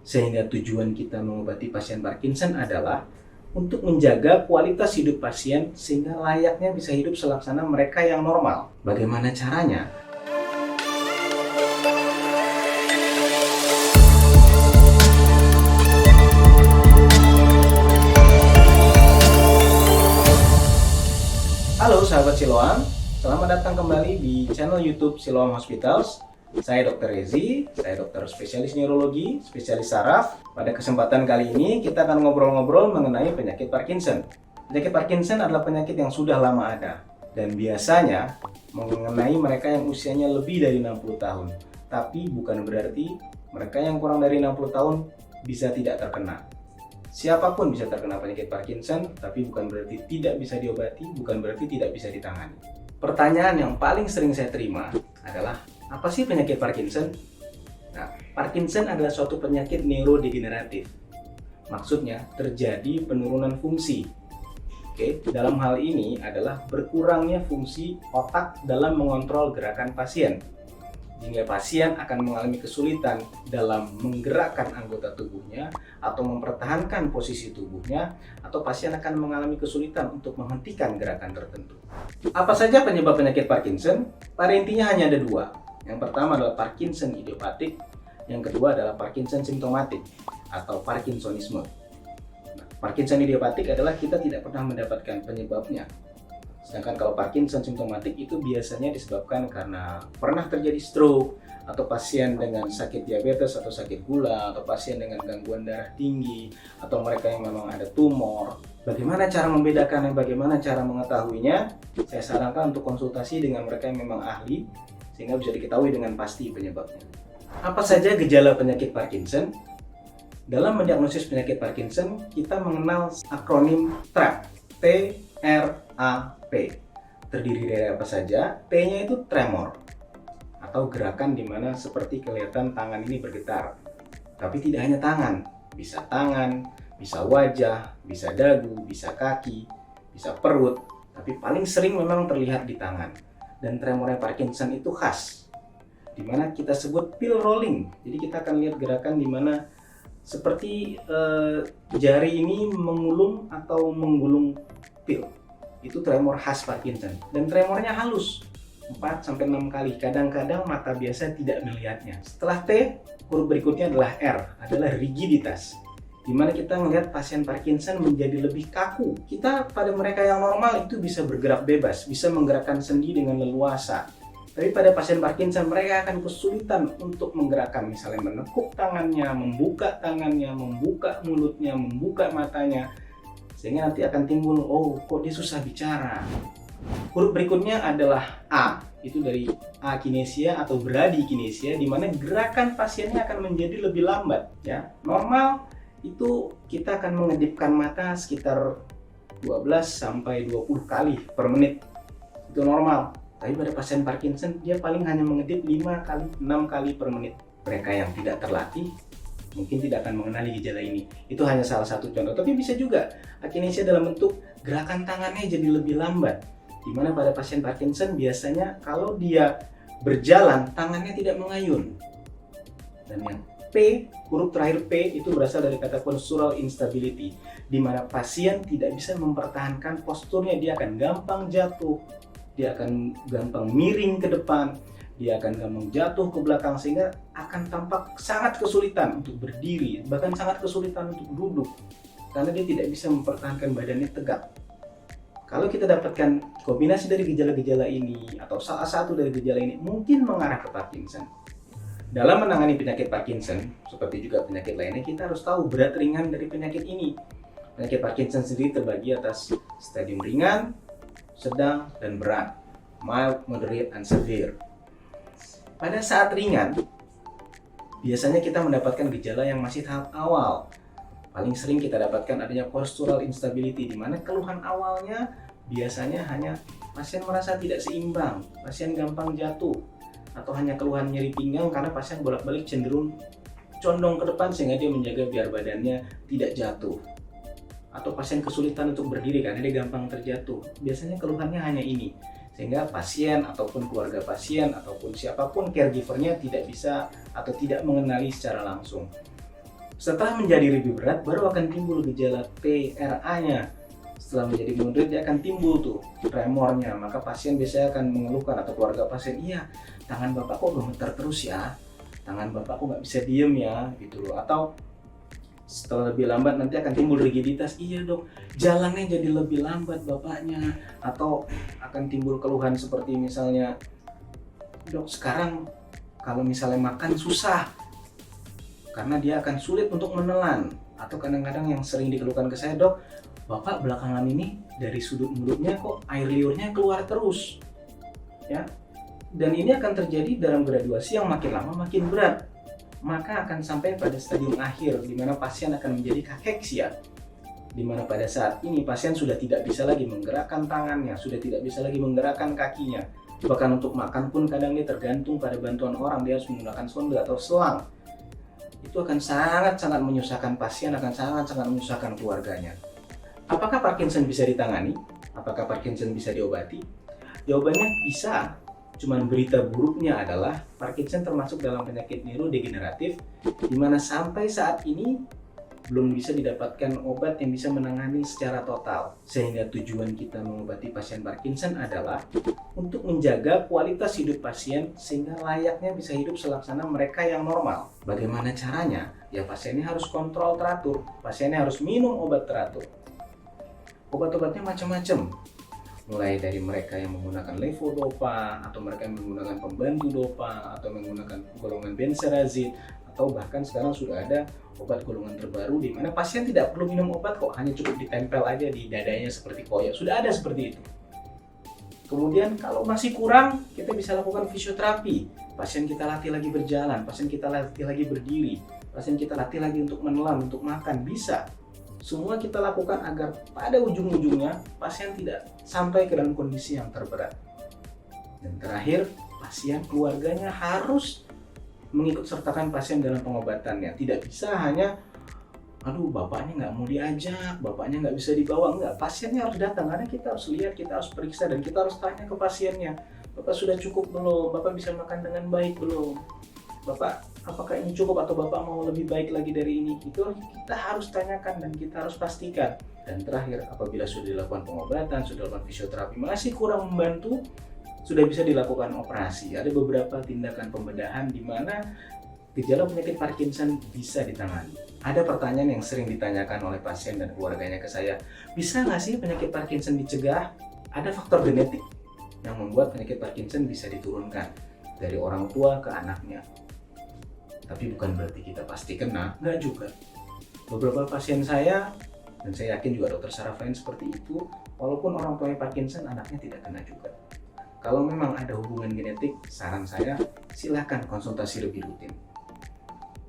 Sehingga tujuan kita mengobati pasien Parkinson adalah untuk menjaga kualitas hidup pasien sehingga layaknya bisa hidup selaksana mereka yang normal. Bagaimana caranya? Halo sahabat Siloam, selamat datang kembali di channel YouTube Siloam Hospitals. Saya Dr. Rezi, saya dokter spesialis neurologi, spesialis saraf. Pada kesempatan kali ini kita akan ngobrol-ngobrol mengenai penyakit Parkinson. Penyakit Parkinson adalah penyakit yang sudah lama ada dan biasanya mengenai mereka yang usianya lebih dari 60 tahun. Tapi bukan berarti mereka yang kurang dari 60 tahun bisa tidak terkena. Siapapun bisa terkena penyakit Parkinson, tapi bukan berarti tidak bisa diobati, bukan berarti tidak bisa ditangani. Pertanyaan yang paling sering saya terima adalah, apa sih penyakit Parkinson? Nah, Parkinson adalah suatu penyakit neurodegeneratif. Maksudnya, terjadi penurunan fungsi. Dalam hal ini adalah berkurangnya fungsi otak dalam mengontrol gerakan pasien. Sehingga pasien akan mengalami kesulitan dalam menggerakkan anggota tubuhnya atau mempertahankan posisi tubuhnya, atau pasien akan mengalami kesulitan untuk menghentikan gerakan tertentu. Apa saja penyebab penyakit Parkinson? Pada intinya hanya ada dua. Yang pertama adalah Parkinson idiopatik, yang kedua adalah Parkinson simptomatik atau Parkinsonisme. Nah, Parkinson idiopatik adalah kita tidak pernah mendapatkan penyebabnya. Sedangkan kalau Parkinson simptomatik itu biasanya disebabkan karena pernah terjadi stroke, atau pasien dengan sakit diabetes atau sakit gula, atau pasien dengan gangguan darah tinggi, atau mereka yang memang ada tumor. Bagaimana cara membedakan dan bagaimana cara mengetahuinya? Saya sarankan untuk konsultasi dengan mereka yang memang ahli, sehingga bisa diketahui dengan pasti penyebabnya. Apa saja gejala penyakit Parkinson? Dalam mendiagnosis penyakit Parkinson, kita mengenal akronim TRAP, T-R-A-P. Terdiri dari apa saja? T-nya itu tremor, atau gerakan di mana seperti kelihatan tangan ini bergetar. Tapi tidak hanya tangan, bisa wajah, bisa dagu, bisa kaki, bisa perut, tapi paling sering memang terlihat di tangan. Dan tremornya Parkinson itu khas, di mana kita sebut pill rolling. Jadi kita akan lihat gerakan di mana seperti jari ini mengulung atau menggulung pil. Itu tremor khas Parkinson. Dan tremornya halus, 4-6 kali. Kadang-kadang mata biasa tidak melihatnya. Setelah T, huruf berikutnya adalah R, adalah rigiditas, di mana kita melihat pasien Parkinson menjadi lebih kaku. Kita pada mereka yang normal itu bisa bergerak bebas, bisa menggerakkan sendi dengan leluasa. Tapi pada pasien Parkinson mereka akan kesulitan untuk menggerakkan, misalnya menekuk tangannya, membuka mulutnya, membuka matanya. Sehingga nanti akan timbul, oh kok dia susah bicara. Huruf berikutnya adalah A, itu dari akinesia atau bradykinesia, di mana gerakan pasiennya akan menjadi lebih lambat. Ya, normal itu kita akan mengedipkan mata sekitar 12-20 kali per menit. Itu normal. Tapi pada pasien Parkinson dia paling hanya mengedip 5-6 kali per menit. Mereka yang tidak terlatih mungkin tidak akan mengenali gejala ini. Itu hanya salah satu contoh. Tapi bisa juga akinesia dalam bentuk gerakan tangannya jadi lebih lambat. Di mana pada pasien Parkinson biasanya kalau dia berjalan tangannya tidak mengayun. Dan yang P, huruf terakhir P itu berasal dari kata postural instability, di mana pasien tidak bisa mempertahankan posturnya. Dia akan gampang jatuh, dia akan gampang miring ke depan, dia akan gampang jatuh ke belakang, sehingga akan tampak sangat kesulitan untuk berdiri, bahkan sangat kesulitan untuk duduk, karena dia tidak bisa mempertahankan badannya tegak. Kalau kita dapatkan kombinasi dari gejala-gejala ini, atau salah satu dari gejala ini, mungkin mengarah ke Parkinson. Dalam menangani penyakit Parkinson, seperti juga penyakit lainnya, kita harus tahu berat ringan dari penyakit ini. Penyakit Parkinson sendiri terbagi atas stadium ringan, sedang, dan berat. Mild, moderate, and severe. Pada saat ringan, biasanya kita mendapatkan gejala yang masih tahap awal. Paling sering kita dapatkan adanya postural instability, di mana keluhan awalnya biasanya hanya pasien merasa tidak seimbang, pasien gampang jatuh, atau hanya keluhan nyeri pinggang karena pasien bolak-balik cenderung condong ke depan sehingga dia menjaga biar badannya tidak jatuh. Atau pasien kesulitan untuk berdiri karena dia gampang terjatuh. Biasanya keluhannya hanya ini. Sehingga pasien ataupun keluarga pasien ataupun siapapun caregivernya tidak bisa atau tidak mengenali secara langsung. Setelah menjadi lebih berat, baru akan timbul gejala TRA-nya. Setelah menjadi moderate, dia akan timbul tuh tremornya. Maka pasien biasanya akan mengeluhkan, atau keluarga pasien, iya, tangan bapak kok gemeter terus ya, tangan bapak kok nggak bisa diem ya, gitu loh. Atau setelah lebih lambat nanti akan timbul rigiditas, iya dok, jalannya jadi lebih lambat bapaknya. Atau akan timbul keluhan seperti misalnya, dok sekarang kalau misalnya makan susah, karena dia akan sulit untuk menelan. Atau kadang-kadang yang sering dikeluhkan ke saya, dok, bapak belakangan ini dari sudut mulutnya kok air liurnya keluar terus, ya. Dan ini akan terjadi dalam graduasi yang makin lama makin berat. Maka akan sampai pada stadium akhir di mana pasien akan menjadi kakeksia, di mana pada saat ini pasien sudah tidak bisa lagi menggerakkan tangannya, sudah tidak bisa lagi menggerakkan kakinya. Bahkan untuk makan pun kadang dia tergantung pada bantuan orang, dia harus menggunakan sonde atau selang. Itu akan sangat-sangat menyusahkan pasien, akan sangat-sangat menyusahkan keluarganya. Apakah Parkinson bisa ditangani? Apakah Parkinson bisa diobati? Jawabannya bisa. Cuman berita buruknya adalah Parkinson termasuk dalam penyakit neurodegeneratif, di mana sampai saat ini belum bisa didapatkan obat yang bisa menangani secara total. Sehingga tujuan kita mengobati pasien Parkinson adalah untuk menjaga kualitas hidup pasien sehingga layaknya bisa hidup selaksana mereka yang normal. Bagaimana caranya? Ya pasiennya harus kontrol teratur, pasiennya harus minum obat teratur. Obat-obatnya macam-macam. Mulai dari mereka yang menggunakan levodopa, atau mereka yang menggunakan pembantu dopa, atau menggunakan golongan benserazid, atau bahkan sekarang sudah ada obat golongan terbaru di mana pasien tidak perlu minum obat kok, hanya cukup ditempel aja di dadanya seperti koyak. Sudah ada seperti itu. Kemudian kalau masih kurang, kita bisa lakukan fisioterapi. Pasien kita latih lagi berjalan, pasien kita latih lagi berdiri, pasien kita latih lagi untuk menelan, untuk makan, bisa. Semua kita lakukan agar pada ujung-ujungnya pasien tidak sampai ke dalam kondisi yang terberat. Dan terakhir, pasien keluarganya harus mengikut sertakan pasien dalam pengobatannya. Tidak bisa hanya, aduh bapaknya nggak mau diajak, bapaknya nggak bisa dibawa. Enggak, pasiennya harus datang karena kita harus lihat, kita harus periksa, dan kita harus tanya ke pasiennya, bapak sudah cukup belum? Bapak bisa makan dengan baik belum? Bapak, apakah ini cukup atau bapak mau lebih baik lagi dari ini? Itu kita harus tanyakan dan kita harus pastikan. Dan terakhir, apabila sudah dilakukan pengobatan, sudah dilakukan fisioterapi masih kurang membantu, sudah bisa dilakukan operasi. Ada beberapa tindakan pembedahan di mana gejala penyakit Parkinson bisa ditangani. Ada pertanyaan yang sering ditanyakan oleh pasien dan keluarganya ke saya, bisa nggak sih penyakit Parkinson dicegah? Ada faktor genetik yang membuat penyakit Parkinson bisa diturunkan dari orang tua ke anaknya. Tapi bukan berarti kita pasti kena, nggak juga. Beberapa pasien saya, dan saya yakin juga dokter saraf lain seperti itu, walaupun orang tuanya Parkinson, anaknya tidak kena juga. Kalau memang ada hubungan genetik, saran saya silakan konsultasi lebih rutin.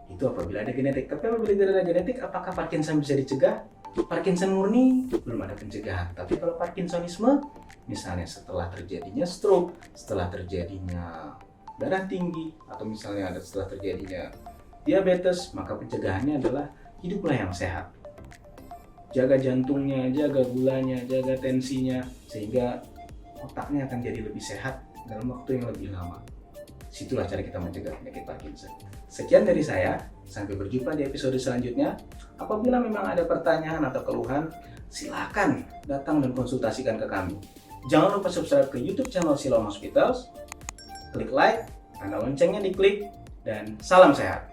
Itu apabila ada genetik. Tapi apabila tidak ada genetik, apakah Parkinson bisa dicegah? Parkinson murni belum ada pencegahan. Tapi kalau Parkinsonisme, misalnya setelah terjadinya stroke, setelah terjadinya darah tinggi, atau misalnya ada setelah terjadinya diabetes, maka pencegahannya adalah hiduplah yang sehat. Jaga jantungnya, jaga gulanya, jaga tensinya, sehingga otaknya akan jadi lebih sehat dalam waktu yang lebih lama. Situlah cara kita mencegah penyakit Parkinson. Sekian dari saya, sampai berjumpa di episode selanjutnya. Apabila memang ada pertanyaan atau keluhan, silakan datang dan konsultasikan ke kami. Jangan lupa subscribe ke YouTube channel Siloam Hospitals, klik like, tanda loncengnya diklik, dan salam sehat.